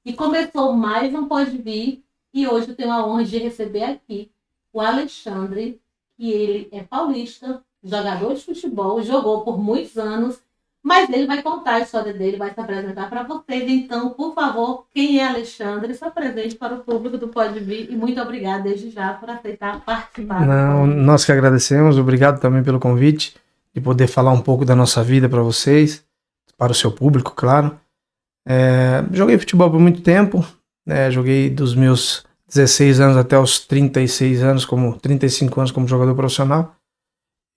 E começou mais um Pode Vir, e hoje eu tenho a honra de receber aqui o Alexandre, que ele é paulista, jogador de futebol, jogou por muitos anos, mas ele vai contar a história dele, vai se apresentar para vocês. Então, por favor, quem é Alexandre? Se apresente para o público do Pode Vir, e muito obrigada desde já por aceitar participar do Não, Pode Vir. nós que agradecemos, obrigado também pelo convite, de poder falar um pouco da nossa vida para vocês, para o seu público, claro. Joguei futebol por muito tempo, né? Joguei dos meus 16 anos até os 36 anos, 35 anos como jogador profissional.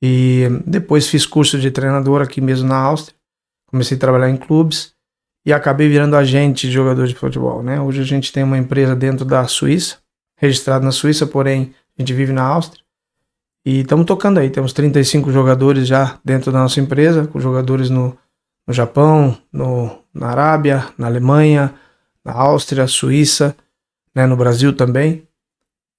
E depois fiz curso de treinador aqui mesmo na Áustria. Comecei a trabalhar em clubes e acabei virando agente de jogador de futebol, né? Hoje a gente tem uma empresa dentro da Suíça, registrada na Suíça, porém a gente vive na Áustria. E estamos tocando aí, temos 35 jogadores já dentro da nossa empresa, com jogadores no Japão, na Arábia, na Alemanha, na Áustria, Suíça, né, no Brasil também.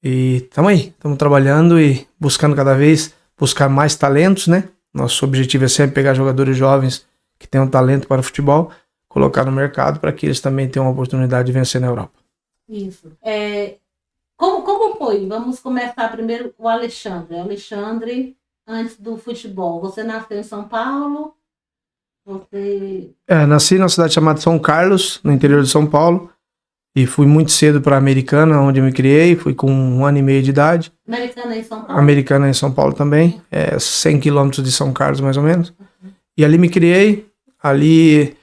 E estamos aí, estamos trabalhando e buscando cada vez buscar mais talentos, né? Nosso objetivo é sempre pegar jogadores jovens que tenham talento para o futebol, colocar no mercado para que eles também tenham a oportunidade de vencer na Europa. Isso. Como foi? Vamos começar primeiro o Alexandre. Alexandre, antes do futebol, você nasceu em São Paulo? Você. Nasci numa cidade chamada São Carlos, no interior de São Paulo, e fui muito cedo para a Americana, onde eu me criei, fui com 1 ano e meio de idade. Americana em São Paulo? Americana em São Paulo também, 100 quilômetros de São Carlos mais ou menos. E ali me criei, ali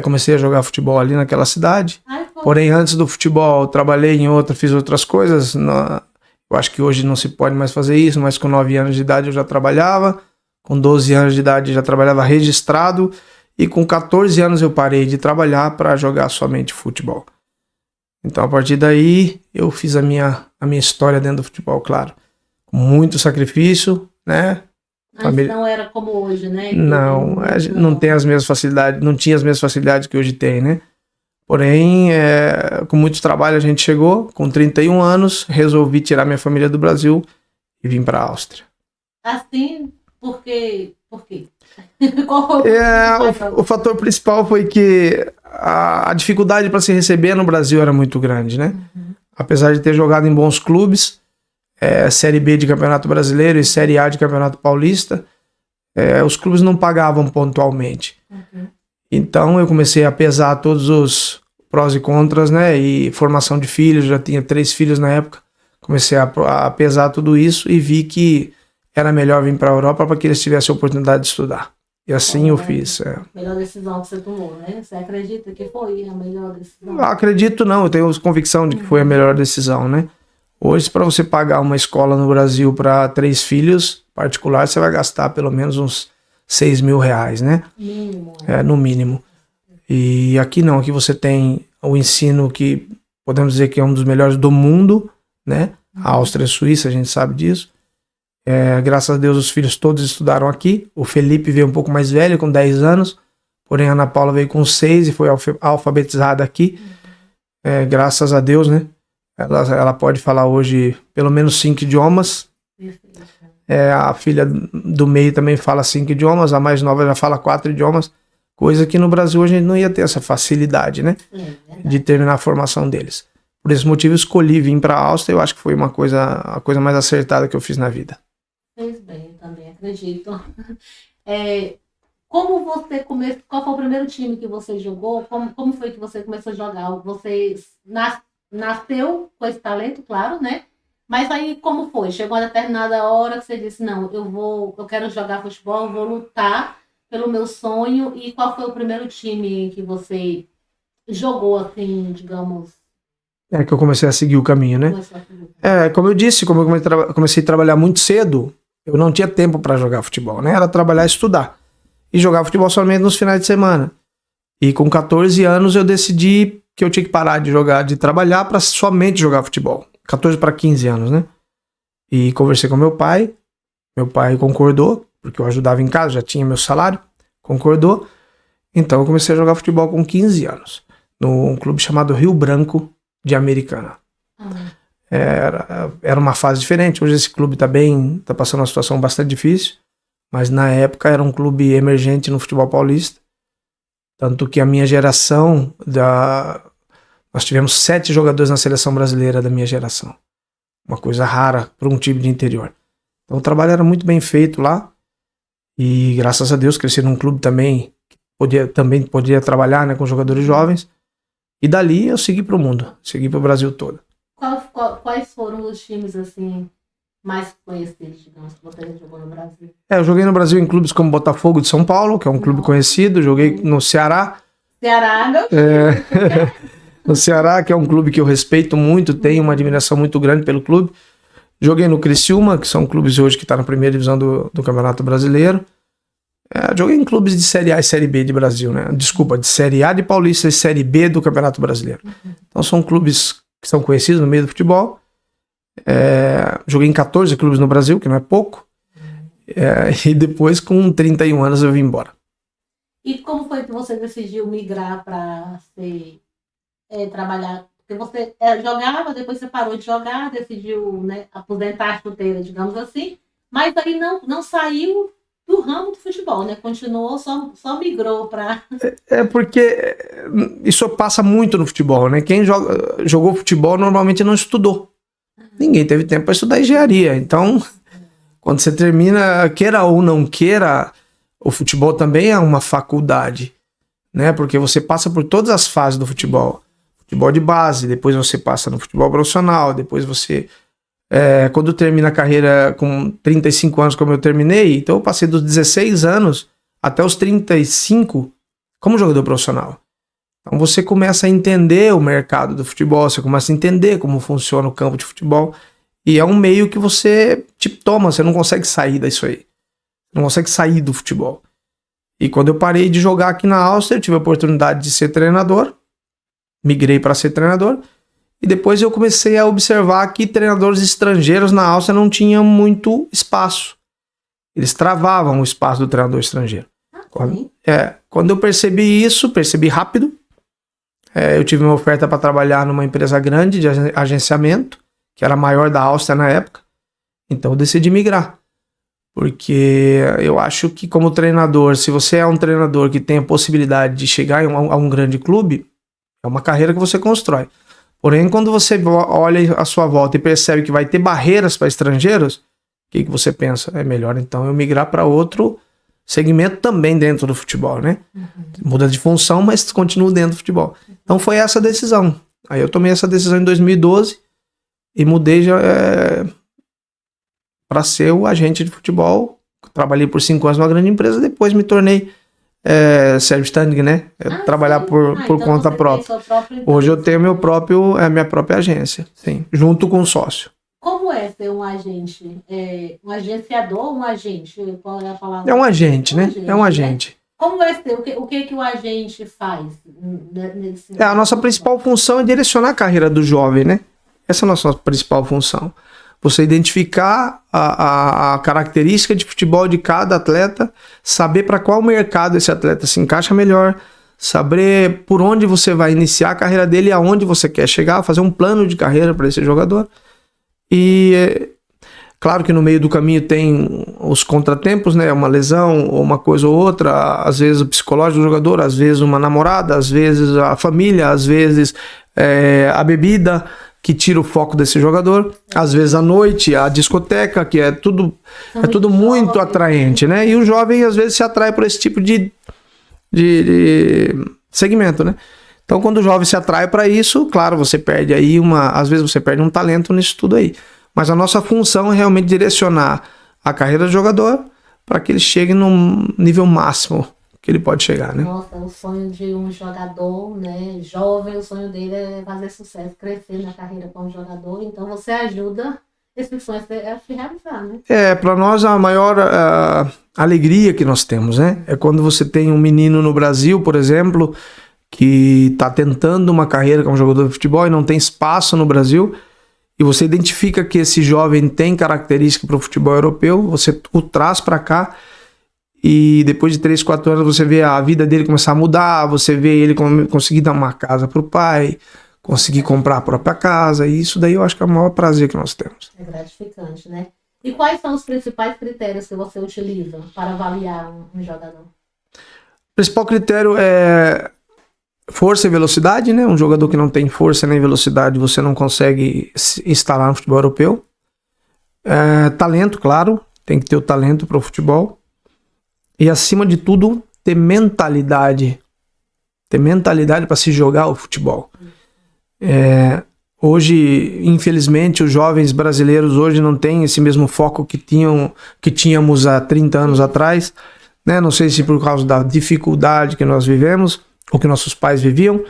comecei a jogar futebol ali naquela cidade. Porém, antes do futebol, trabalhei fiz outras coisas. Eu acho que hoje não se pode mais fazer isso, mas com 9 anos de idade eu já trabalhava. Com 12 anos de idade já trabalhava registrado. E com 14 anos eu parei de trabalhar para jogar somente futebol. Então, a partir daí, eu fiz a minha história dentro do futebol, claro. Com muito sacrifício, né? Antes não era como hoje, né? Não, a gente não tem as mesmas facilidades, não tinha as mesmas facilidades que hoje tem, né? Porém, com muito trabalho a gente chegou, com 31 anos, resolvi tirar minha família do Brasil e vim para a Áustria. Assim, por quê? Qual foi o fator principal foi que a dificuldade para se receber no Brasil era muito grande, né? Uhum. Apesar de ter jogado em bons clubes, Série B de Campeonato Brasileiro e Série A de Campeonato Paulista, os clubes não pagavam pontualmente. Uhum. Então eu comecei a pesar todos os prós e contras, né? E formação de filhos, já tinha 3 filhos na época. Comecei a pesar tudo isso e vi que era melhor vir para a Europa para que eles tivessem a oportunidade de estudar. E assim eu fiz. Melhor decisão que você tomou, né? Você acredita que foi a melhor decisão? Acredito não, eu tenho convicção de que foi a melhor decisão, né? Hoje, para você pagar uma escola no Brasil para 3 filhos particular, você vai gastar pelo menos uns 6 mil reais, né? Mínimo. No mínimo. E aqui não, aqui você tem o ensino que podemos dizer que é um dos melhores do mundo, né? A Áustria e a Suíça, a gente sabe disso. Graças a Deus os filhos todos estudaram aqui. O Felipe veio um pouco mais velho, com 10 anos. Porém a Ana Paula veio com 6 e foi alfabetizada aqui. Graças a Deus, né? Ela pode falar hoje pelo menos 5 idiomas. A filha do meio também fala 5 idiomas. A mais nova já fala 4 idiomas. Coisa que no Brasil a gente não ia ter essa facilidade, né? De terminar a formação deles. Por esse motivo eu escolhi vir para a Áustria. Eu acho que foi a coisa mais acertada que eu fiz na vida. Fez bem, também acredito. Como você começou? Qual foi o primeiro time que você jogou? Como foi que você começou a jogar? Você nasceu com esse talento, claro, né? Mas aí como foi? Chegou a determinada hora que você disse, não, eu quero jogar futebol, vou lutar pelo meu sonho. E qual foi o primeiro time que você jogou, assim, digamos? Que eu comecei a seguir o caminho, né? Como eu disse, como eu comecei a trabalhar muito cedo, eu não tinha tempo para jogar futebol, né? Era trabalhar e estudar. E jogar futebol somente nos finais de semana. E com 14 anos eu decidi que eu tinha que parar de trabalhar para somente jogar futebol. 14 para 15 anos, né? E conversei com meu pai concordou, porque eu ajudava em casa, já tinha meu salário, concordou. Então eu comecei a jogar futebol com 15 anos, num clube chamado Rio Branco de Americana. Era uma fase diferente, hoje esse clube tá passando uma situação bastante difícil, mas na época era um clube emergente no futebol paulista, tanto que a minha geração Nós tivemos 7 jogadores na seleção brasileira da minha geração. Uma coisa rara para um time de interior. Então o trabalho era muito bem feito lá. E graças a Deus cresci num clube também que podia trabalhar, né, com jogadores jovens. E dali eu segui para o mundo, segui para o Brasil todo. Quais foram os times assim mais conhecidos, digamos, que você jogou no Brasil? Eu joguei no Brasil em clubes como Botafogo de São Paulo, que é um clube conhecido. Joguei no Ceará. Ceará, meu No Ceará, que é um clube que eu respeito muito, tenho uma admiração muito grande pelo clube. Joguei no Criciúma, que são clubes hoje que estão na primeira divisão do Campeonato Brasileiro. Joguei em clubes de Série A e Série B de Brasil, né? Desculpa, de Série A de Paulista e Série B do Campeonato Brasileiro. Então são clubes que são conhecidos no meio do futebol. Joguei em 14 clubes no Brasil, que não é pouco. E depois, com 31 anos, eu vim embora. E como foi que você decidiu migrar para trabalhar? Porque você jogava, depois você parou de jogar, decidiu, né, aposentar a chuteira, digamos assim, mas aí não saiu do ramo do futebol, né? Continuou, só migrou para... Porque isso passa muito no futebol, né? Quem jogou futebol normalmente não estudou. Ninguém teve tempo para estudar engenharia. Então, quando você termina, queira ou não queira, o futebol também é uma faculdade, né? Porque você passa por todas as fases do futebol. Futebol de base, depois você passa no futebol profissional, depois você... quando termina a carreira com 35 anos, como eu terminei, então eu passei dos 16 anos até os 35 como jogador profissional. Então você começa a entender o mercado do futebol, você começa a entender como funciona o campo de futebol, e é um meio que você toma, você não consegue sair disso aí. Não consegue sair do futebol. E quando eu parei de jogar aqui na Áustria, eu tive a oportunidade de ser treinador, migrei para ser treinador, e depois eu comecei a observar que treinadores estrangeiros na Áustria não tinham muito espaço. Eles travavam o espaço do treinador estrangeiro. Quando eu percebi isso, percebi rápido, eu tive uma oferta para trabalhar numa empresa grande de agenciamento, que era a maior da Áustria na época, então eu decidi migrar. Porque eu acho que como treinador, se você é um treinador que tem a possibilidade de chegar a um grande clube, é uma carreira que você constrói. Porém, quando você olha à sua volta e percebe que vai ter barreiras para estrangeiros, o que você pensa? É melhor então eu migrar para outro segmento também dentro do futebol, né? Muda de função, mas continuo dentro do futebol. Então foi essa a decisão. Aí eu tomei essa decisão em 2012 e mudei para ser o agente de futebol. Trabalhei por 5 anos numa grande empresa, depois me tornei selbstständig, né? Trabalhar por então conta própria. Hoje eu tenho minha própria agência, sim, junto com o sócio. Como é ser um agente? Um agenciador, um agente? Qual é a palavra? É um agente, né? É um agente. Como é ser? O que o agente faz? A nossa principal função é direcionar a carreira do jovem, né? Essa é a nossa principal função. Você identificar a característica de futebol de cada atleta, saber para qual mercado esse atleta se encaixa melhor, saber por onde você vai iniciar a carreira dele e aonde você quer chegar, fazer um plano de carreira para esse jogador. E claro que no meio do caminho tem os contratempos, né? Uma lesão ou uma coisa ou outra, às vezes o psicológico do jogador, às vezes uma namorada, às vezes a família, às vezes a bebida, que tira o foco desse jogador, às vezes à noite, a discoteca, que é tudo muito atraente, né? E o jovem às vezes se atrai por esse tipo de segmento, né? Então quando o jovem se atrai para isso, claro, você perde aí às vezes você perde um talento nisso tudo aí. Mas a nossa função é realmente direcionar a carreira do jogador para que ele chegue no nível máximo que ele pode chegar, né? Nossa, o sonho de um jogador, né, jovem, o sonho dele é fazer sucesso, crescer na carreira como jogador, então você ajuda esse sonho a se realizar, né? Para nós a maior alegria que nós temos, né? É quando você tem um menino no Brasil, por exemplo, que está tentando uma carreira como jogador de futebol e não tem espaço no Brasil, e você identifica que esse jovem tem característica para o futebol europeu, você o traz para cá, e depois de 3, 4 anos você vê a vida dele começar a mudar, você vê ele conseguir dar uma casa pro pai, conseguir comprar a própria casa, e isso daí eu acho que é o maior prazer que nós temos. É gratificante, né? E quais são os principais critérios que você utiliza para avaliar um jogador? O principal critério é força e velocidade, né? Um jogador que não tem força nem velocidade, você não consegue instalar no futebol europeu. Talento, claro, tem que ter o talento para o futebol. E acima de tudo, ter mentalidade. Ter mentalidade para se jogar o futebol. Hoje, infelizmente, os jovens brasileiros hoje não têm esse mesmo foco que tínhamos há 30 anos atrás, né? Não sei se por causa da dificuldade que nós vivemos, ou que nossos pais viviam,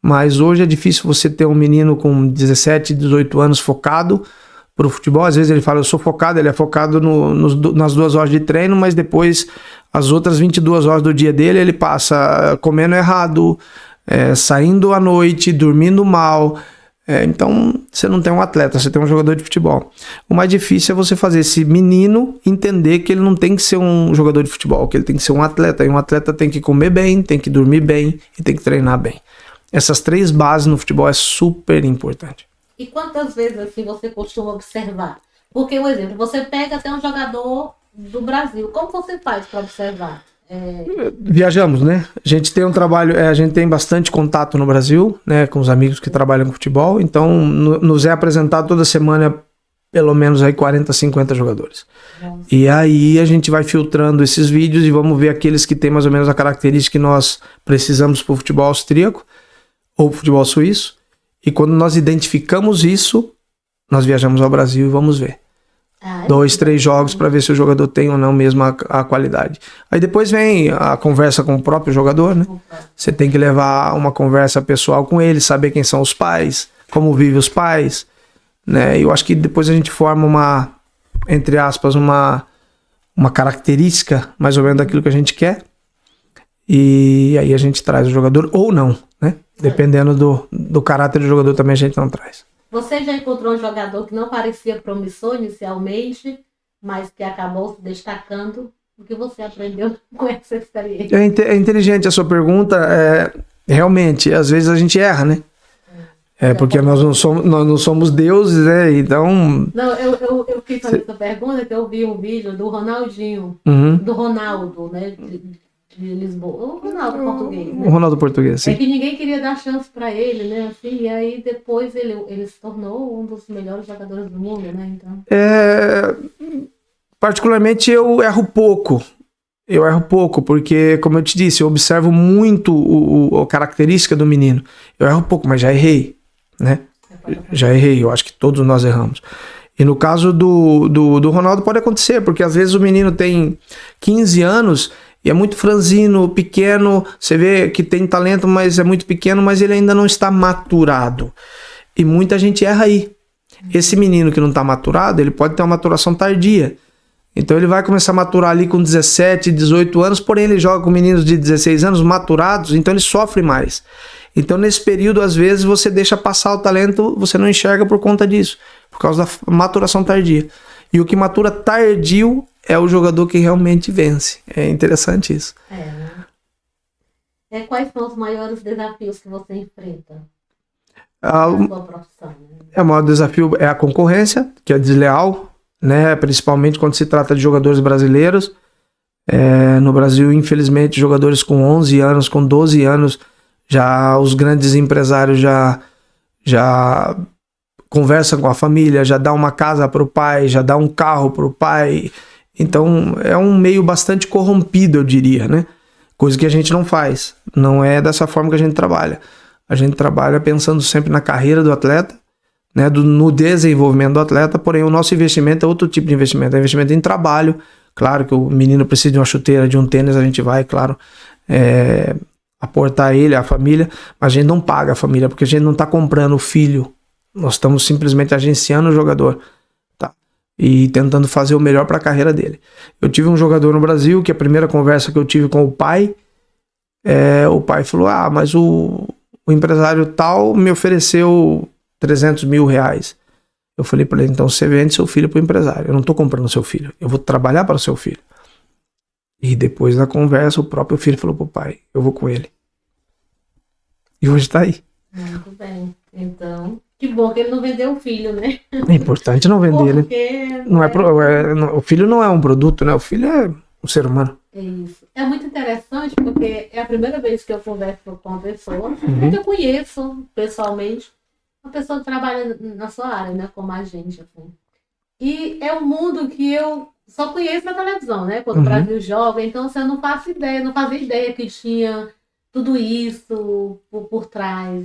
mas hoje é difícil você ter um menino com 17, 18 anos focado para o futebol. Às vezes ele fala, eu sou focado, ele é focado nas 2 horas de treino, mas depois, as outras 22 horas do dia dele, ele passa comendo errado, saindo à noite, dormindo mal. Então, você não tem um atleta, você tem um jogador de futebol. O mais difícil é você fazer esse menino entender que ele não tem que ser um jogador de futebol, que ele tem que ser um atleta. E um atleta tem que comer bem, tem que dormir bem e tem que treinar bem. Essas 3 bases no futebol é super importante. E quantas vezes assim você costuma observar? Porque, por exemplo, você pega até um jogador do Brasil. Como você faz para observar? Viajamos, né? A gente tem um trabalho, a gente tem bastante contato no Brasil, né? Com os amigos que trabalham com futebol. Então, nos é apresentado toda semana pelo menos aí 40, 50 jogadores. Nossa. E aí a gente vai filtrando esses vídeos e vamos ver aqueles que tem mais ou menos a característica que nós precisamos para o futebol austríaco ou pro futebol suíço. E quando nós identificamos isso, nós viajamos ao Brasil e vamos ver. 2, 3 jogos para ver se o jogador tem ou não mesmo a qualidade. Aí depois vem a conversa com o próprio jogador, né? Você tem que levar uma conversa pessoal com ele, saber quem são os pais, como vivem os pais, né? Eu acho que depois a gente forma uma, entre aspas, uma característica mais ou menos daquilo que a gente quer. E aí a gente traz o jogador ou não, né? Dependendo do caráter do jogador também a gente não traz. Você já encontrou um jogador que não parecia promissor inicialmente, mas que acabou se destacando? O que você aprendeu com essa experiência? É inteligente a sua pergunta. Realmente, às vezes a gente erra, né? Porque nós não somos deuses, né? Então... Não, eu quis fazer essa pergunta que eu vi um vídeo do Ronaldinho, do Ronaldo, né? De Lisboa. O Ronaldo português, né? O Ronaldo português, sim. É que ninguém queria dar chance pra ele, né? Assim, e aí depois ele se tornou um dos melhores jogadores do mundo, né? Então... Particularmente eu erro pouco. Porque, como eu te disse, eu observo muito a característica do menino. Eu erro pouco, mas já errei, né? Já errei, eu acho que todos nós erramos. E no caso do Ronaldo pode acontecer, porque às vezes o menino tem 15 anos... E é muito franzino, pequeno, você vê que tem talento, mas é muito pequeno, mas ele ainda não está maturado. E muita gente erra aí. Esse menino que não está maturado, ele pode ter uma maturação tardia. Então ele vai começar a maturar ali com 17, 18 anos, porém ele joga com meninos de 16 anos maturados, então ele sofre mais. Então nesse período, às vezes, você deixa passar o talento, você não enxerga por conta disso, por causa da maturação tardia. E o que matura tardio é o jogador que realmente vence. É interessante isso. Quais são os maiores desafios que você enfrenta na sua profissão? Né? O maior desafio é a concorrência, que é desleal, né? Principalmente quando se trata de jogadores brasileiros. No Brasil, infelizmente, jogadores com 11 anos, com 12 anos, já os grandes empresários já conversam com a família, já dá uma casa para o pai, já dá um carro para o pai. Então é um meio bastante corrompido, eu diria, né? Coisa que a gente não faz. Não é dessa forma que a gente trabalha. A gente trabalha pensando sempre na carreira do atleta, né? No desenvolvimento do atleta, porém o nosso investimento é outro tipo de investimento. É investimento em trabalho. Claro que o menino precisa de uma chuteira, de um tênis, a gente vai, claro, aportar ele, a família, mas a gente não paga a família, porque a gente não está comprando o filho. Nós estamos simplesmente agenciando o jogador. E tentando fazer o melhor para a carreira dele. Eu tive um jogador no Brasil que a primeira conversa que eu tive com o pai falou, mas o empresário tal me ofereceu 300 mil reais. Eu falei para ele, então você vende seu filho para o empresário, eu não estou comprando seu filho, eu vou trabalhar para o seu filho. E depois da conversa o próprio filho falou pro pai, eu vou com ele. E hoje está aí. Muito bem, então... Que bom que ele não vendeu o filho, né? É importante não vender, porque, né? O filho não é um produto, né? O filho o ser humano. É isso. É muito interessante porque é a primeira vez que eu converso com uma pessoa que eu conheço pessoalmente, uma pessoa que trabalha na sua área, né, como a gente, assim. E é um mundo que eu só conheço na televisão, né, quando o Brasil joga, então assim, eu não faço ideia, não fazia ideia que tinha tudo isso por trás.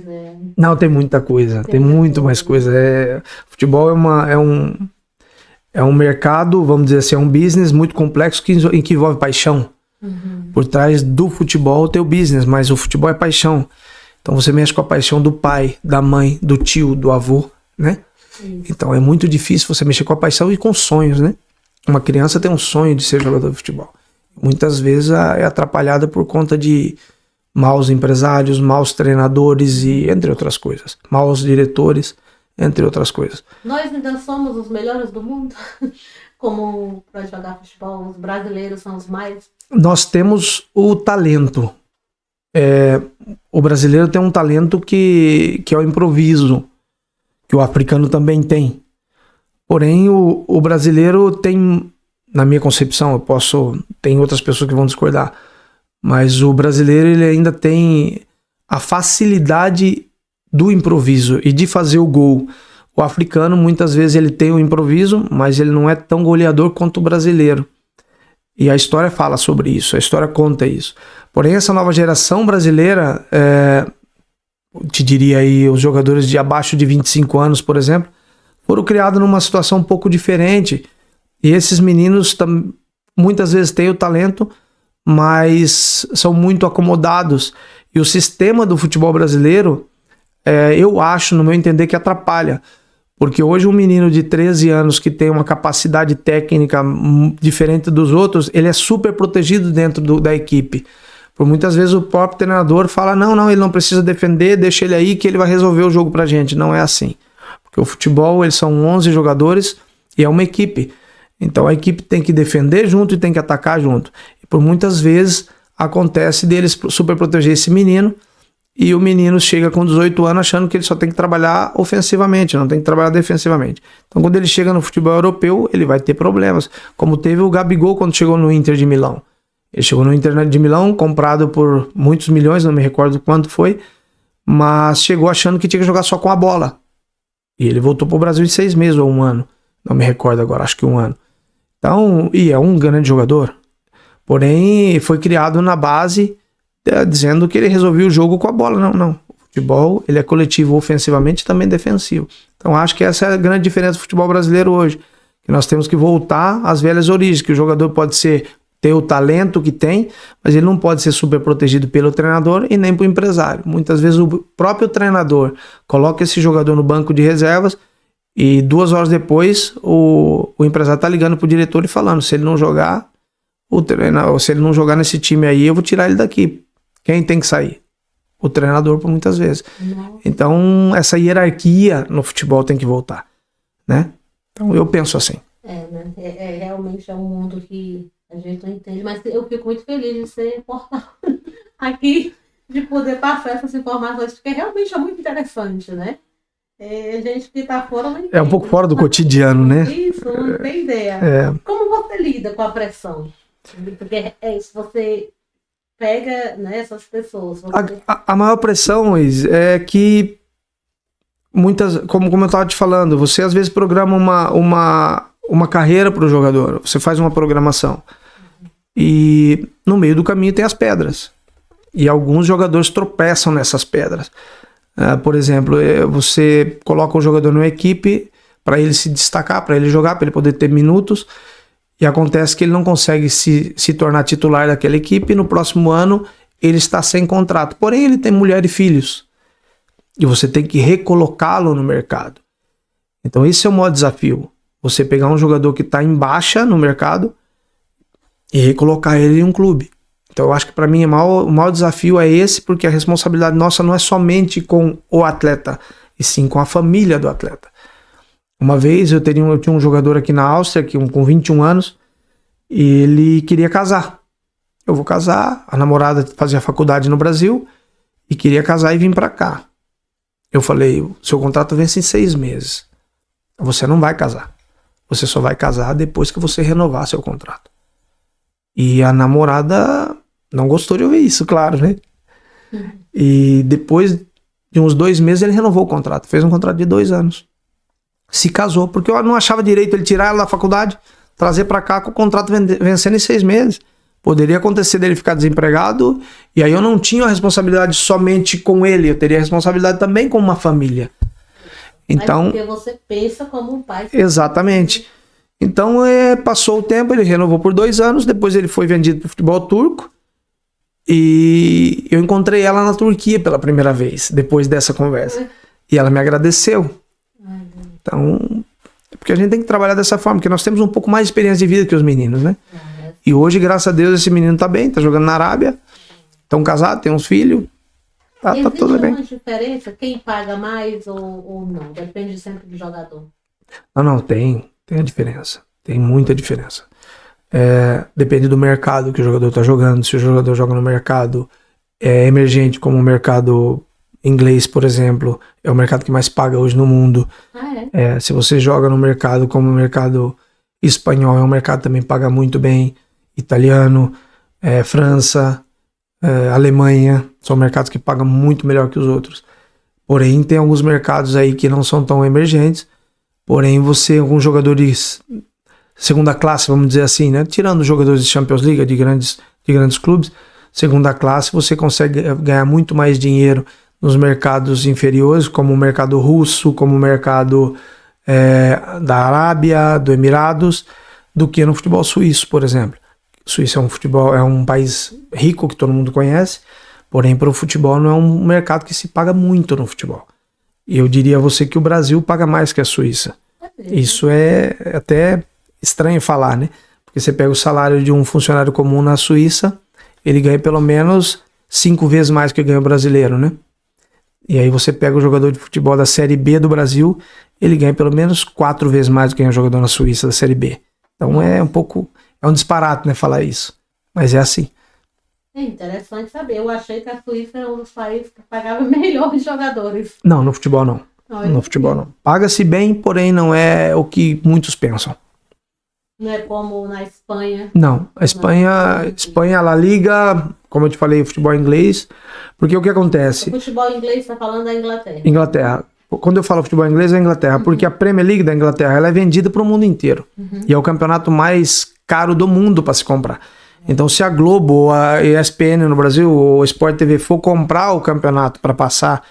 Não, tem muita coisa, tem muito mais coisa. Futebol é um mercado, vamos dizer assim, é um business muito complexo em que envolve paixão. Por trás do futebol tem o business, mas o futebol é paixão. Então você mexe com a paixão do pai, da mãe, do tio, do avô, né? Então é muito difícil você mexer com a paixão e com sonhos, né? Uma criança tem um sonho de ser jogador de futebol. Muitas vezes é atrapalhada por conta de maus empresários, maus treinadores e entre outras coisas. Maus diretores, entre outras coisas. Nós ainda somos os melhores do mundo? Como para jogar futebol, os brasileiros são os mais... Nós temos o talento. O brasileiro tem um talento que é o improviso, que o africano também tem. Porém, o brasileiro tem, na minha concepção, tem outras pessoas que vão discordar, mas o brasileiro ele ainda tem a facilidade do improviso e de fazer o gol. O africano, muitas vezes, ele tem o improviso, mas ele não é tão goleador quanto o brasileiro. E a história fala sobre isso, a história conta isso. Porém, essa nova geração brasileira, te diria aí, os jogadores de abaixo de 25 anos, por exemplo, foram criados numa situação um pouco diferente. E esses meninos muitas vezes têm o talento, mas são muito acomodados. E o sistema do futebol brasileiro, eu acho, no meu entender, que atrapalha. Porque hoje um menino de 13 anos que tem uma capacidade técnica diferente dos outros, ele é super protegido dentro da equipe. Por muitas vezes o próprio treinador fala, não, ele não precisa defender, deixa ele aí que ele vai resolver o jogo pra gente. Não é assim. Porque o futebol, eles são 11 jogadores e é uma equipe. Então a equipe tem que defender junto e tem que atacar junto. E por muitas vezes acontece deles super proteger esse menino, e o menino chega com 18 anos achando que ele só tem que trabalhar ofensivamente, não tem que trabalhar defensivamente. Então quando ele chega no futebol europeu, ele vai ter problemas. Como teve o Gabigol quando chegou no Inter de Milão. Ele chegou no Inter de Milão, comprado por muitos milhões, não me recordo quanto foi, mas chegou achando que tinha que jogar só com a bola. E ele voltou para o Brasil em 6 meses ou 1 ano. Não me recordo agora, acho que 1 ano. Então, e é um grande jogador. Porém, foi criado na base dizendo que ele resolvia o jogo com a bola. Não. O futebol, ele é coletivo ofensivamente e também defensivo. Então, acho que essa é a grande diferença do futebol brasileiro hoje. Que nós temos que voltar às velhas origens, que o jogador pode ter o talento que tem, mas ele não pode ser super protegido pelo treinador e nem pelo empresário. Muitas vezes o próprio treinador coloca esse jogador no banco de reservas e 2 horas depois o empresário está ligando pro diretor e falando, se ele não jogar, se ele não jogar nesse time aí, eu vou tirar ele daqui. Quem tem que sair? O treinador, por muitas vezes. Nossa. Então, essa hierarquia no futebol tem que voltar, né? Então, eu penso assim. Né? Realmente é um mundo que a gente não entende, mas eu fico muito feliz de ser portal aqui, de poder passar essas informações, porque realmente é muito interessante, né? A gente que tá fora não entende. É um pouco fora do cotidiano, né? Isso, não tem ideia. Como você lida com a pressão? Porque se você pega, né, essas pessoas. A maior pressão é que como eu estava te falando, você às vezes programa uma carreira para o jogador, você faz uma programação e no meio do caminho tem as pedras e alguns jogadores tropeçam nessas pedras. Por exemplo, você coloca o jogador numa equipe para ele se destacar, para ele jogar, para ele poder ter minutos. E acontece que ele não consegue se tornar titular daquela equipe e no próximo ano ele está sem contrato. Porém, ele tem mulher e filhos. E você tem que recolocá-lo no mercado. Então, esse é o maior desafio. Você pegar um jogador que está em baixa no mercado e recolocar ele em um clube. Então, eu acho que para mim o maior desafio é esse, porque a responsabilidade nossa não é somente com o atleta, e sim com a família do atleta. Uma vez eu tinha um jogador aqui na Áustria, com 21 anos, e ele queria casar. Eu vou casar, a namorada fazia faculdade no Brasil, e queria casar e vir para cá. Eu falei, o seu contrato vence em 6 meses. Você não vai casar. Você só vai casar depois que você renovar seu contrato. E a namorada não gostou de ouvir isso, claro, né? E depois de uns 2 meses ele renovou o contrato. Fez um contrato de 2 anos. Se casou, porque eu não achava direito ele tirar ela da faculdade, trazer pra cá com o contrato vencendo em 6 meses. Poderia acontecer dele ficar desempregado, e aí eu não tinha a responsabilidade somente com ele, eu teria a responsabilidade também com uma família. Então, Mas porque você pensa como um pai. exatamente. Então, passou o tempo, ele renovou por 2 anos, depois ele foi vendido para o futebol turco, e eu encontrei ela na Turquia pela primeira vez, depois dessa conversa. E ela me agradeceu. Então, é porque a gente tem que trabalhar dessa forma, porque nós temos um pouco mais de experiência de vida que os meninos, né? E hoje, graças a Deus, esse menino tá bem, tá jogando na Arábia, estão casados, tem uns filhos, tá tudo bem. Existe uma diferença? Quem paga mais ou não? Depende sempre do jogador. Não, tem a diferença, tem muita diferença. Depende do mercado que o jogador tá jogando, se o jogador joga no mercado emergente, como o mercado inglês, por exemplo, é o mercado que mais paga hoje no mundo. Se você joga no mercado como o mercado espanhol, é um mercado que também paga muito bem. Italiano, França, Alemanha, são mercados que pagam muito melhor que os outros. Porém, tem alguns mercados aí que não são tão emergentes. Porém, alguns jogadores segunda classe, vamos dizer assim, né? Tirando os jogadores de Champions League, de grandes clubes, segunda classe, você consegue ganhar muito mais dinheiro nos mercados inferiores, como o mercado russo, como o mercado da Arábia, do Emirados, do que no futebol suíço, por exemplo. Suíça é um país rico que todo mundo conhece, porém para o futebol não é um mercado que se paga muito no futebol. E eu diria a você que o Brasil paga mais que a Suíça. Isso é até estranho falar, né? Porque você pega o salário de um funcionário comum na Suíça, ele ganha pelo menos 5 vezes mais que ganha o brasileiro, né? E aí você pega o jogador de futebol da Série B do Brasil, ele ganha pelo menos 4 vezes mais do que ganha o jogador na Suíça da Série B. Então é um disparate, né, falar isso. Mas é assim. É interessante saber. Eu achei que a Suíça era um dos países que pagava melhor os jogadores. Não, no futebol não. No futebol não. Paga-se bem, porém não é o que muitos pensam. Não é como na Espanha. Não, a Espanha, a La Liga, como eu te falei, o futebol inglês. Porque o que acontece? O futebol inglês está falando da Inglaterra. Inglaterra. Quando eu falo futebol inglês, é Inglaterra. Porque a Premier League da Inglaterra ela é vendida para o mundo inteiro. E é o campeonato mais caro do mundo para se comprar. Então, se a Globo, a ESPN no Brasil, ou o Sport TV for comprar o campeonato para passar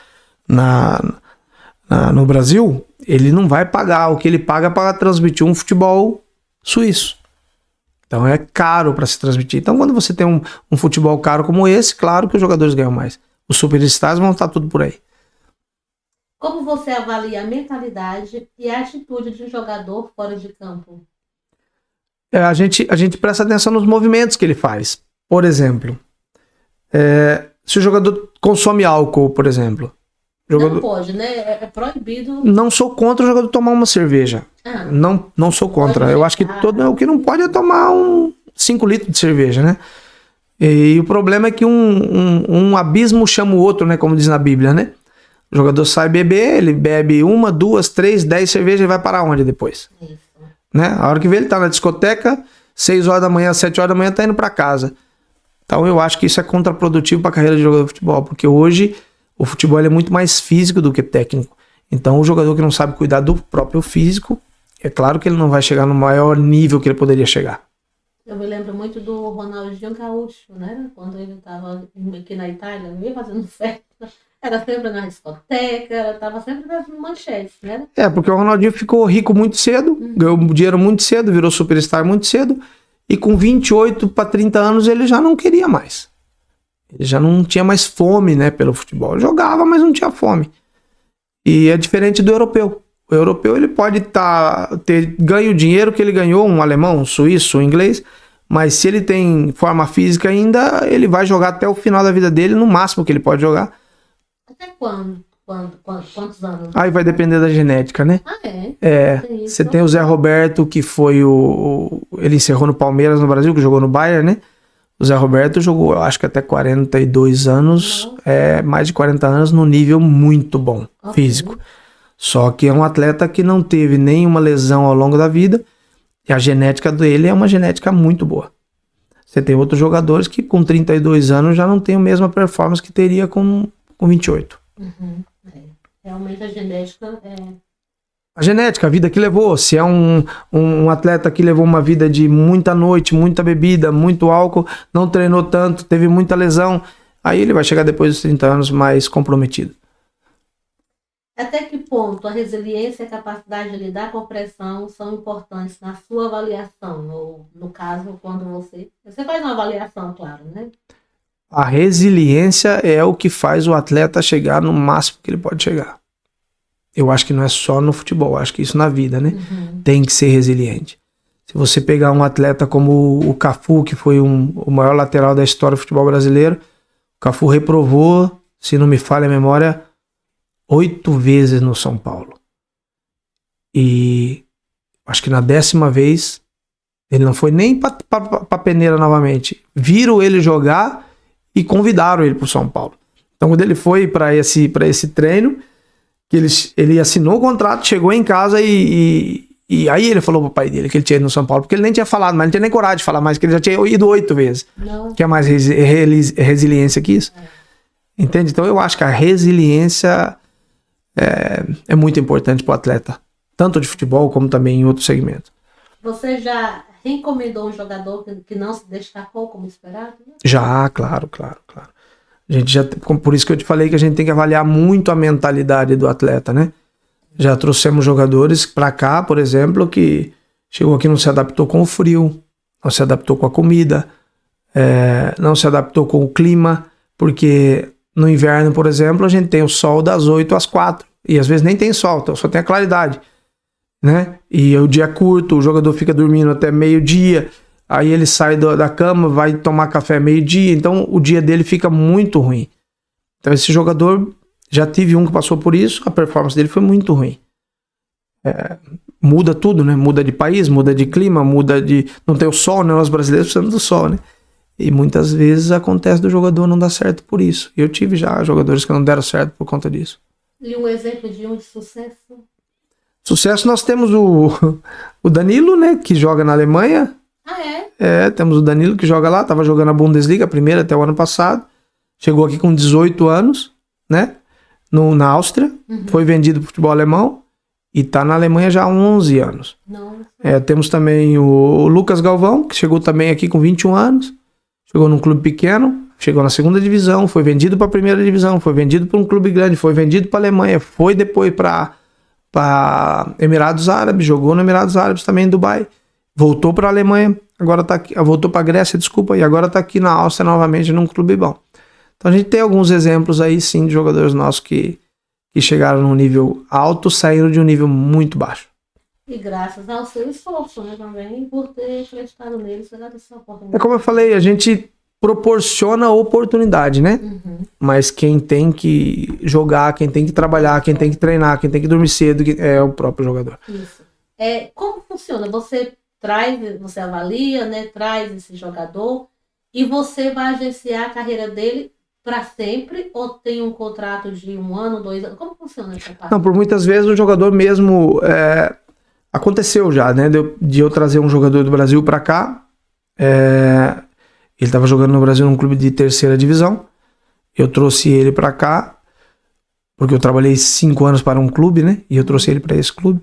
no Brasil, ele não vai pagar o que ele paga para transmitir um futebol suíço. Então, é caro para se transmitir. Então, quando você tem um futebol caro como esse, claro que os jogadores ganham mais. Os superstars vão estar tudo por aí. Como você avalia a mentalidade e a atitude de um jogador fora de campo? A gente presta atenção nos movimentos que ele faz. Por exemplo, se o jogador consome álcool, por exemplo. Não pode, né? É proibido. Não sou contra o jogador tomar uma cerveja. Não sou contra. Eu acho que o que não pode é tomar 5 litros de cerveja, né? E o problema é que um abismo chama o outro, né? Como diz na Bíblia, né? O jogador sai beber, ele bebe 1, 2, 3, 10 cervejas e vai parar onde depois? Isso. Né? A hora que vê ele tá na discoteca, 6 horas da manhã, 7 horas da manhã, tá indo para casa. Então eu acho que isso é contraprodutivo para a carreira de jogador de futebol, porque hoje o futebol é muito mais físico do que técnico. Então o jogador que não sabe cuidar do próprio físico, é claro que ele não vai chegar no maior nível que ele poderia chegar. Eu me lembro muito do Ronaldinho Gaúcho, né? Quando ele estava aqui na Itália, ele ia fazendo festa. Era sempre na discoteca, estava sempre nas manchetes, né? Porque o Ronaldinho ficou rico muito cedo, ganhou dinheiro muito cedo, virou superstar muito cedo, e com 28 para 30 anos ele já não queria mais. Ele já não tinha mais fome, né, pelo futebol. Jogava, mas não tinha fome. E é diferente do europeu. O europeu ele pode ter ganho o dinheiro que ele ganhou, um alemão, um suíço, um inglês, mas se ele tem forma física ainda, ele vai jogar até o final da vida dele, no máximo que ele pode jogar. Até quando? Quantos anos? Aí vai depender da genética, né? Você tem o Zé Roberto, que foi ele encerrou no Palmeiras no Brasil, que jogou no Bayern, né? O Zé Roberto jogou, eu acho que até 42 anos, mais de 40 anos, num nível muito bom, físico. Só que é um atleta que não teve nenhuma lesão ao longo da vida, e a genética dele é uma genética muito boa. Você tem outros jogadores que com 32 anos já não tem a mesma performance que teria com 28. Realmente a genética é... A genética, a vida que levou. Se é um atleta que levou uma vida de muita noite, muita bebida, muito álcool, não treinou tanto, teve muita lesão, aí ele vai chegar depois dos 30 anos mais comprometido. Até que ponto a resiliência e a capacidade de lidar com a pressão são importantes na sua avaliação? Ou, no caso, quando você faz uma avaliação, claro, né? A resiliência é o que faz o atleta chegar no máximo que ele pode chegar. Eu acho que não é só no futebol, acho que isso na vida, né? Tem que ser resiliente. Se você pegar um atleta como o Cafu, que foi o maior lateral da história do futebol brasileiro, o Cafu reprovou, se não me falha a memória, 8 vezes no São Paulo. E acho que na 10ª vez ele não foi nem pra peneira novamente. Viram ele jogar e convidaram ele pro São Paulo. Então quando ele foi para esse treino, que ele assinou o contrato, chegou em casa e aí ele falou pro pai dele que ele tinha ido no São Paulo, porque ele nem tinha falado, mas não tinha nem coragem de falar mais, que ele já tinha ido 8 vezes. Não. Que é mais resiliência que isso. Entende? Então eu acho que a resiliência é muito importante pro atleta, tanto de futebol como também em outros segmentos. Você já recomendou um jogador que não se destacou como esperado? Já, claro. A gente já, por isso que eu te falei que a gente tem que avaliar muito a mentalidade do atleta, né? Já trouxemos jogadores pra cá, por exemplo, que chegou aqui e não se adaptou com o frio, não se adaptou com a comida, não se adaptou com o clima, porque no inverno, por exemplo, a gente tem o sol das 8 às 4, e às vezes nem tem sol, então só tem a claridade, né? E o dia é curto, o jogador fica dormindo até meio-dia, aí ele sai da cama, vai tomar café meio-dia, então o dia dele fica muito ruim. Então esse jogador, já tive um que passou por isso, a performance dele foi muito ruim. Muda tudo, né? Muda de país, muda de clima, muda de... Não tem o sol, né? Nós brasileiros precisamos do sol, né? E muitas vezes acontece do jogador não dar certo por isso. Eu tive já jogadores que não deram certo por conta disso. E um exemplo de um de sucesso? Sucesso nós temos o Danilo, né? Que joga na Alemanha. Ah, é? Temos o Danilo que joga lá, tava jogando a Bundesliga, a primeira até o ano passado. Chegou aqui com 18 anos, né? Na Áustria. Foi vendido pro futebol alemão. E tá na Alemanha já há 11 anos. Temos também o Lucas Galvão, que chegou também aqui com 21 anos. Chegou num clube pequeno, chegou na 2ª divisão, foi vendido para a 1ª divisão, foi vendido para um clube grande, foi vendido para a Alemanha, foi depois para Emirados Árabes, jogou no Emirados Árabes também em Dubai. Voltou para a Alemanha, agora tá aqui, voltou para a Grécia, desculpa, e agora tá aqui na Áustria novamente num clube bom. Então a gente tem alguns exemplos aí sim de jogadores nossos que chegaram num nível alto, saíram de um nível muito baixo. E graças ao seu esforço, né, também, por ter acreditado nele, você dá essa oportunidade. É como eu falei, a gente proporciona oportunidade, né? Mas quem tem que jogar, quem tem que trabalhar, quem tem que treinar, quem tem que dormir cedo é o próprio jogador. Isso. Como funciona? Você avalia, né, traz esse jogador e você vai agenciar a carreira dele para sempre ou tem um contrato de 1 ano, 2 anos? Como funciona essa parte? Não, por muitas vezes o jogador mesmo... Aconteceu já, né? De eu trazer um jogador do Brasil para cá. Ele estava jogando no Brasil num clube de 3ª divisão. Eu trouxe ele para cá, porque eu trabalhei 5 anos para um clube, né? E eu trouxe ele para esse clube.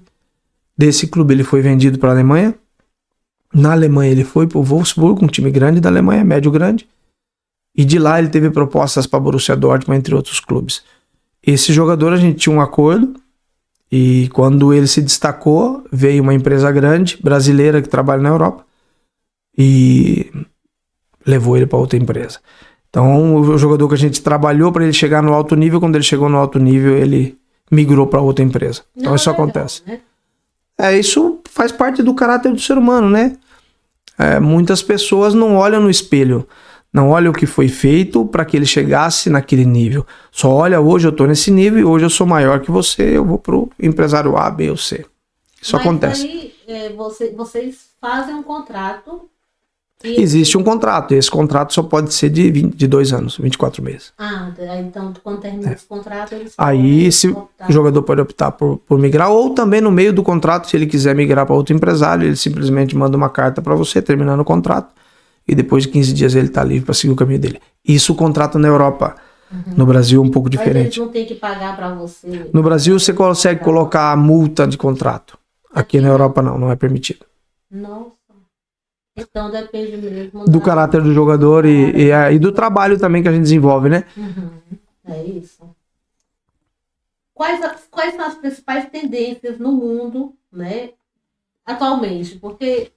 Desse clube ele foi vendido para a Alemanha. Na Alemanha ele foi para o Wolfsburg, um time grande da Alemanha, médio grande. E de lá ele teve propostas para Borussia Dortmund, entre outros clubes. Esse jogador a gente tinha um acordo. E quando ele se destacou, veio uma empresa grande, brasileira, que trabalha na Europa, e levou ele para outra empresa. Então, o jogador que a gente trabalhou para ele chegar no alto nível, quando ele chegou no alto nível, ele migrou para outra empresa. Então, isso acontece. Né? Isso faz parte do caráter do ser humano, né? Muitas pessoas não olham no espelho, não olha o que foi feito para que ele chegasse naquele nível. Só olha, hoje eu estou nesse nível e hoje eu sou maior que você, eu vou pro empresário A, B ou C. Isso acontece. Aí, vocês fazem um contrato. Existe um contrato, e esse contrato só pode ser de 2 anos, 24 meses. Então quando termina esse contrato, eles aí se o jogador pode optar por migrar, ou também no meio do contrato, se ele quiser migrar para outro empresário, ele simplesmente manda uma carta para você, terminando o contrato, e depois de 15 dias ele tá livre para seguir o caminho dele. Isso o contrato na Europa. No Brasil é um pouco diferente. Mas eles não tem que pagar para você. No Brasil você consegue colocar a multa de contrato. Aqui na Europa não é permitido. Nossa. Então depende mesmo do caráter do jogador e do trabalho também que a gente desenvolve, né? É isso. Quais são as principais tendências no mundo, né, atualmente? Porque,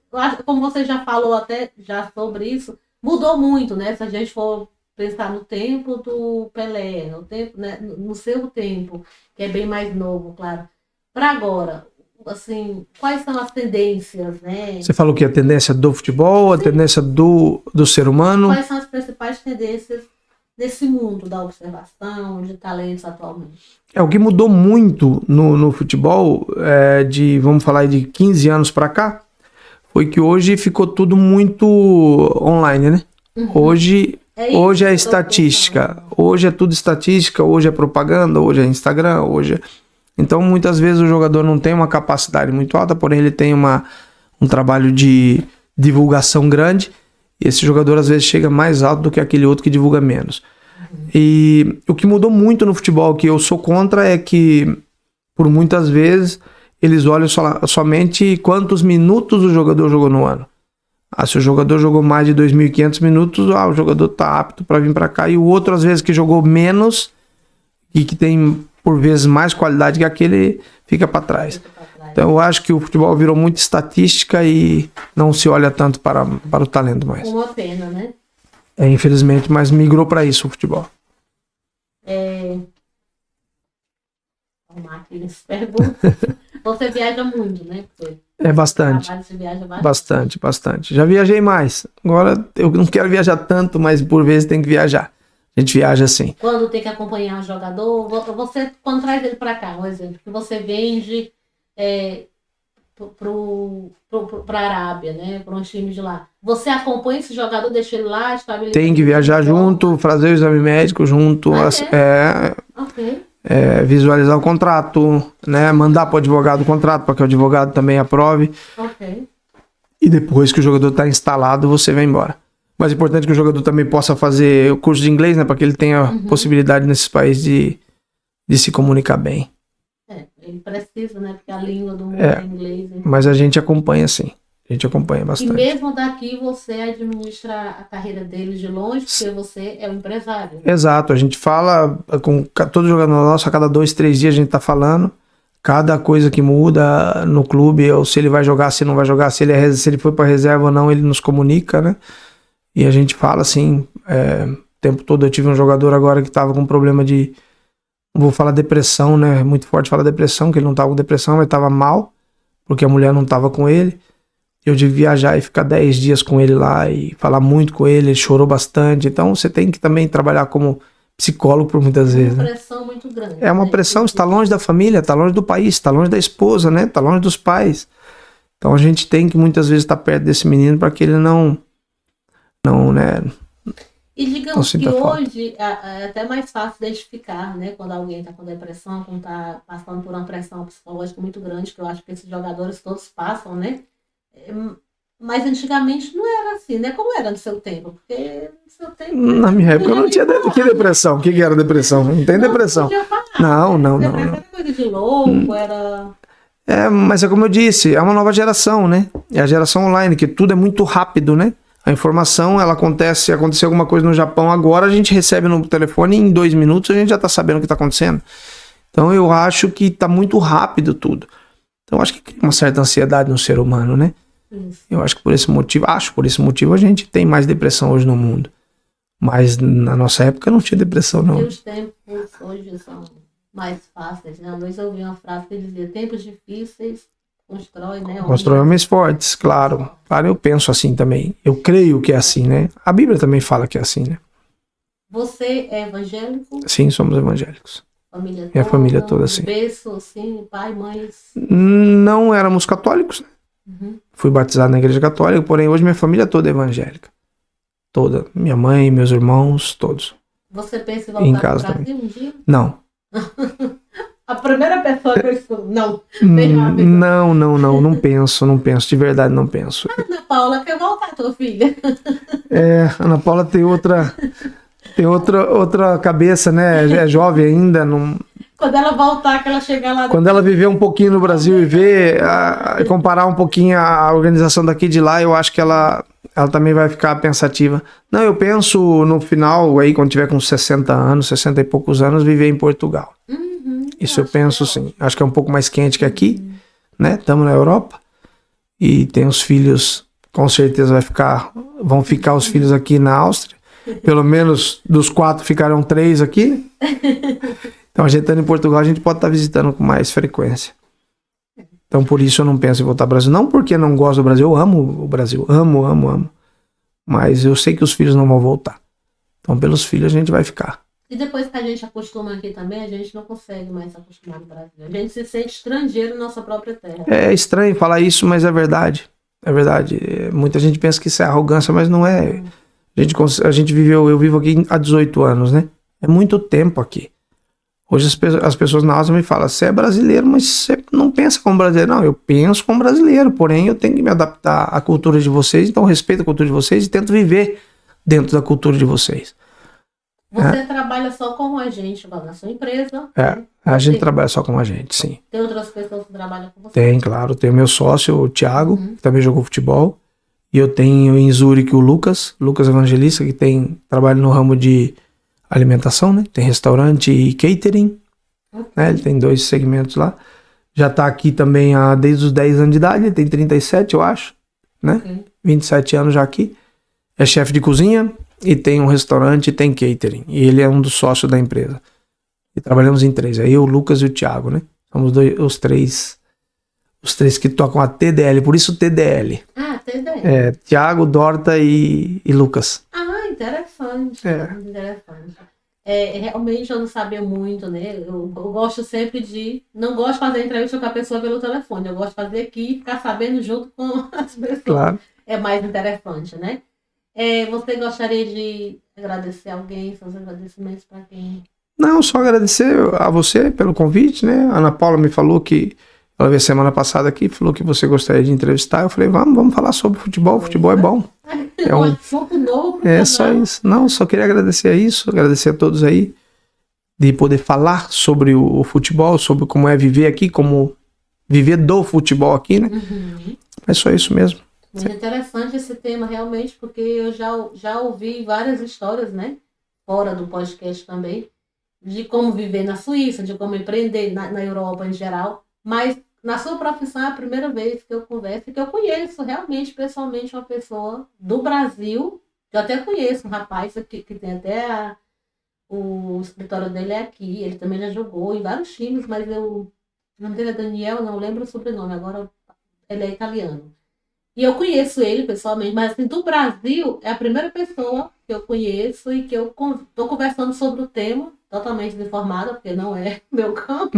como você já falou até já sobre isso, mudou muito, né? Se a gente for pensar no tempo do Pelé, no tempo, né, no seu tempo, que é bem mais novo, claro. Para agora, assim, quais são as tendências, né? Você falou que a tendência do futebol, a tendência do ser humano. Quais são as principais tendências nesse mundo da observação, de talentos atualmente? O que mudou muito no futebol, vamos falar de 15 anos para cá, foi que hoje ficou tudo muito online, né? Hoje é estatística, hoje é tudo estatística, hoje é propaganda, hoje é Instagram, Então, muitas vezes o jogador não tem uma capacidade muito alta, porém ele tem um trabalho de divulgação grande, e esse jogador às vezes chega mais alto do que aquele outro que divulga menos. E o que mudou muito no futebol, que eu sou contra, é que por muitas vezes eles olham somente quantos minutos o jogador jogou no ano. Se o jogador jogou mais de 2.500 minutos, o jogador está apto para vir para cá, e o outro às vezes que jogou menos e que tem por vezes mais qualidade que aquele, fica para trás. Então eu acho que o futebol virou muito estatística e não se olha tanto para o talento mais. Uma pena, né? Infelizmente, mas migrou para isso o futebol. Você viaja muito, né? Bastante. Você viaja Bastante. Já viajei mais. Agora eu não quero viajar tanto, mas por vezes tem que viajar. A gente viaja assim. Quando tem que acompanhar o jogador, você, quando traz ele para cá, um exemplo, que você vende para a Arábia, né, para um time de lá. Você acompanha esse jogador, deixa ele lá, estabelece. Tem que viajar junto, fazer o exame médico junto, visualizar o contrato, né, mandar para o advogado o contrato para que o advogado também aprove. E depois que o jogador está instalado, você vai embora. Mas é importante que o jogador também possa fazer o curso de inglês, né? Para que ele tenha possibilidade nesses países de se comunicar bem. Ele precisa, né? Porque a língua do mundo é inglês. Né? Mas a gente acompanha, sim. A gente acompanha bastante. E mesmo daqui você administra a carreira deles de longe, porque você é um empresário. Né? Exato. A gente fala com todo jogador nosso, a cada 2, 3 dias a gente tá falando. Cada coisa que muda no clube, ou se ele vai jogar, se não vai jogar, se ele foi para reserva ou não, ele nos comunica, né? E a gente fala assim, o tempo todo. Eu tive um jogador agora que estava com problema de, não vou falar depressão, né? Muito forte falar depressão, que ele não estava com depressão, mas estava mal, porque a mulher não estava com ele. Eu tive que viajar e ficar 10 dias com ele lá e falar muito com ele, ele chorou bastante. Então você tem que também trabalhar como psicólogo por muitas vezes. É uma pressão muito grande. É uma pressão, está longe da família, está longe do país, está longe da esposa, né? Está longe dos pais. Então a gente tem que muitas vezes estar perto desse menino para que ele não, né? E digamos que hoje é até mais fácil identificar, né? Quando alguém está com depressão, quando está passando por uma pressão psicológica muito grande, que eu acho que esses jogadores todos passam, né? Mas antigamente não era assim, né? Como era no seu tempo? Porque no seu tempo... Na minha época não tinha que depressão. O que era depressão? Não tem depressão. Não. Era coisa de louco, era... Mas é como eu disse, é uma nova geração, né? É a geração online, que tudo é muito rápido, né? A informação, ela aconteceu alguma coisa no Japão agora, a gente recebe no telefone e em 2 minutos a gente já está sabendo o que está acontecendo. Então eu acho que está muito rápido tudo. Então eu acho que cria uma certa ansiedade no ser humano, né? Isso. Eu acho que por esse motivo a gente tem mais depressão hoje no mundo. Mas na nossa época não tinha depressão, não. E os tempos hoje são mais fáceis, né? Uma vez eu ouvi uma frase que dizia: tempos difíceis constrói homens fortes, claro. Claro, eu penso assim também. Eu creio que é assim, né? A Bíblia também fala que é assim, né? Você é evangélico? Sim, somos evangélicos. Família toda, a família toda, sim. Berço, assim, pai, mãe? Não éramos católicos, né? Fui batizado na igreja católica, porém hoje minha família toda é evangélica. Toda. Minha mãe, meus irmãos, todos. Você pensa em voltar para o Brasil um dia? Não. A primeira pessoa que eu escuto. Não, bem rápido. Não penso, de verdade não penso. A Ana Paula quer voltar, tua filha. Ana Paula tem outra cabeça, né? É jovem ainda, não. Quando ela voltar, que ela chegar lá. Quando ela viver um pouquinho no Brasil e ver, comparar um pouquinho a organização daqui e de lá, eu acho que ela também vai ficar pensativa. Não, eu penso no final, aí quando tiver com 60 anos, 60 e poucos anos, viver em Portugal. Isso eu penso sim. Acho que é um pouco mais quente que aqui, né? Estamos na Europa e tem os filhos, com certeza vão ficar os filhos aqui na Áustria. Pelo menos dos 4 ficarão 3 aqui. Então a gente estando em Portugal, a gente pode estar visitando com mais frequência. Então por isso eu não penso em voltar ao Brasil. Não porque eu não gosto do Brasil, eu amo o Brasil. Amo. Mas eu sei que os filhos não vão voltar. Então pelos filhos a gente vai ficar. E depois que a gente acostuma aqui também, a gente não consegue mais se acostumar no Brasil. A gente se sente estrangeiro na nossa própria terra. É estranho falar isso, mas é verdade. É verdade. Muita gente pensa que isso é arrogância, mas não é. A gente viveu, eu vivo aqui há 18 anos, né? É muito tempo aqui. Hoje as pessoas na Áustria me falam, você é brasileiro, mas você não pensa como brasileiro. Não, eu penso como brasileiro, porém eu tenho que me adaptar à cultura de vocês, então respeito a cultura de vocês e tento viver dentro da cultura de vocês. Você trabalha só com a gente na sua empresa? A gente trabalha só com a gente, sim. Tem outras pessoas que trabalham com você? Tem, claro. Tem o meu sócio, o Thiago, que também jogou futebol. E eu tenho em Zurique o Lucas Evangelista, que trabalha no ramo de alimentação, né? Tem restaurante e catering, né? Ele tem 2 segmentos lá. Já está aqui também desde os 10 anos de idade, ele tem 37, eu acho, né? 27 anos já aqui. É chefe de cozinha e tem um restaurante e tem catering. E ele é um dos sócios da empresa. E trabalhamos em 3, é eu, o Lucas e o Thiago, né? Somos os três que tocam a TDL, por isso TDL. TDL. Thiago, Dorta e Lucas. Interessante. Interessante. Realmente eu não sabia muito, né? Eu gosto sempre não gosto de fazer entrevista com a pessoa pelo telefone. Eu gosto de fazer aqui e ficar sabendo junto com as pessoas. Claro. É mais interessante, né? Você gostaria de agradecer alguém, seus agradecimentos para quem? Não, só agradecer a você pelo convite, né? A Ana Paula me falou que ela veio semana passada aqui, falou que você gostaria de entrevistar. Eu falei, vamos falar sobre futebol. Futebol é bom. É um assunto novo. Só isso. Não, só queria agradecer agradecer a todos aí, de poder falar sobre o futebol, sobre como é viver aqui, como viver do futebol aqui, né? É só isso mesmo. Muito interessante esse tema, realmente, porque eu já ouvi várias histórias, né? Fora do podcast também, de como viver na Suíça, de como empreender na Europa em geral, mas na sua profissão é a primeira vez que eu converso e que eu conheço realmente, pessoalmente, uma pessoa do Brasil, que eu até conheço, um rapaz que tem até o escritório dele é aqui, ele também já jogou em vários times, mas o nome dele é Daniel, não lembro o sobrenome, agora ele é italiano. E eu conheço ele pessoalmente, mas assim, do Brasil é a primeira pessoa que eu conheço e que eu estou conversando sobre o tema, totalmente desinformada, porque não é meu campo,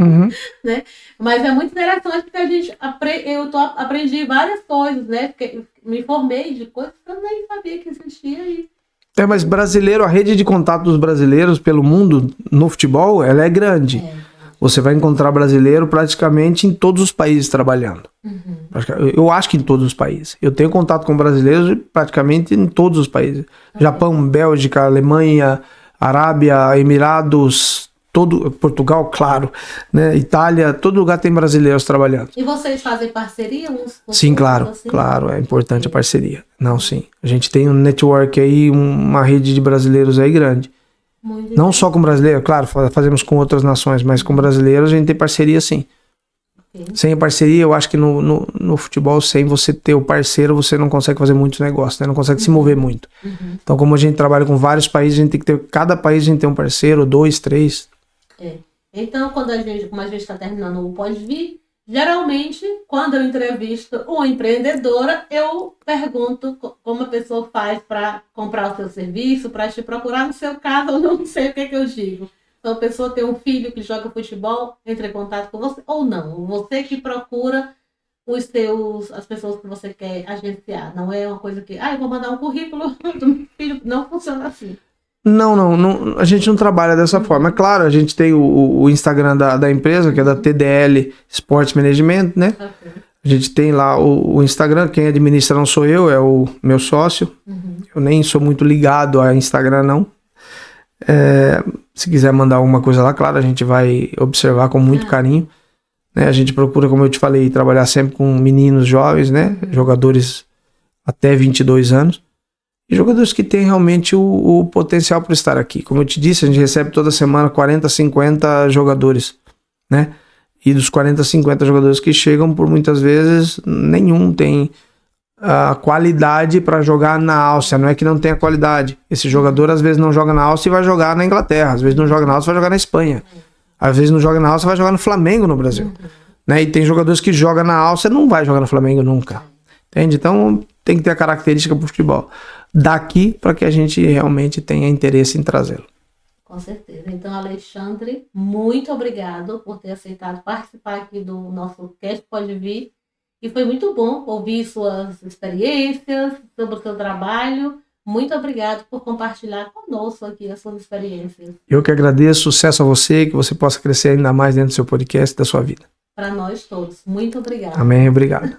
né? Mas é muito interessante porque aprendi várias coisas, né? Porque me informei de coisas que eu nem sabia que existia. Mas brasileiro, a rede de contato dos brasileiros pelo mundo no futebol, ela é grande. Você vai encontrar brasileiro praticamente em todos os países trabalhando. Eu acho que em todos os países. Eu tenho contato com brasileiros praticamente em todos os países. Japão, Bélgica, Alemanha, Arábia, Emirados, Portugal, claro, né? Itália, todo lugar tem brasileiros trabalhando. E vocês fazem parceria uns com Sim, claro, assim? Claro, é importante a parceria. Não, sim. A gente tem um network aí, uma rede de brasileiros aí grande. Não só com brasileiro, claro, fazemos com outras nações, mas com brasileiros a gente tem parceria sim. Sem a parceria, eu acho que no futebol, sem você ter o parceiro, você não consegue fazer muitos negócios, né? Não consegue se mover muito. Então, como a gente trabalha com vários países, a gente tem que ter, cada país a gente tem um parceiro, 2, 3. Então, como a gente está terminando o Pode Vir, geralmente, quando eu entrevisto uma empreendedora, eu pergunto como a pessoa faz para comprar o seu serviço, para te procurar. No seu caso, eu não sei o que eu digo. Então, a pessoa tem um filho que joga futebol, entra em contato com você, ou não. Você que procura as pessoas que você quer agenciar. Não é uma coisa que, eu vou mandar um currículo do meu filho. Não funciona assim. Não, a gente não trabalha dessa forma. É claro, a gente tem o Instagram da empresa, que é da TDL Sport Management, né? Ok. A gente tem lá o Instagram, quem administra não sou eu, é o meu sócio. Eu nem sou muito ligado a Instagram, não. Se quiser mandar alguma coisa lá, claro, a gente vai observar com muito carinho. Né? A gente procura, como eu te falei, trabalhar sempre com meninos jovens, né? Jogadores até 22 anos. E jogadores que têm realmente o potencial para estar aqui. Como eu te disse, a gente recebe toda semana 40, 50 jogadores, né? E dos 40, 50 jogadores que chegam, por muitas vezes, nenhum tem a qualidade para jogar na Áustria. Não é que não tenha qualidade. Esse jogador, às vezes, não joga na Áustria e vai jogar na Inglaterra. Às vezes, não joga na Áustria e vai jogar na Espanha. Às vezes, não joga na Áustria e vai jogar no Flamengo no Brasil. Né? E tem jogadores que jogam na Áustria e não vai jogar no Flamengo nunca. Entende? Então, tem que ter a característica pro futebol daqui para que a gente realmente tenha interesse em trazê-lo. Com certeza. Então, Alexandre, muito obrigado por ter aceitado participar aqui do nosso Cast Pode Vir. E foi muito bom ouvir suas experiências sobre o seu trabalho. Muito obrigado por compartilhar conosco aqui as suas experiências. Eu que agradeço, sucesso a você, que você possa crescer ainda mais dentro do seu podcast e da sua vida. Para nós todos. Muito obrigada. Amém, obrigado.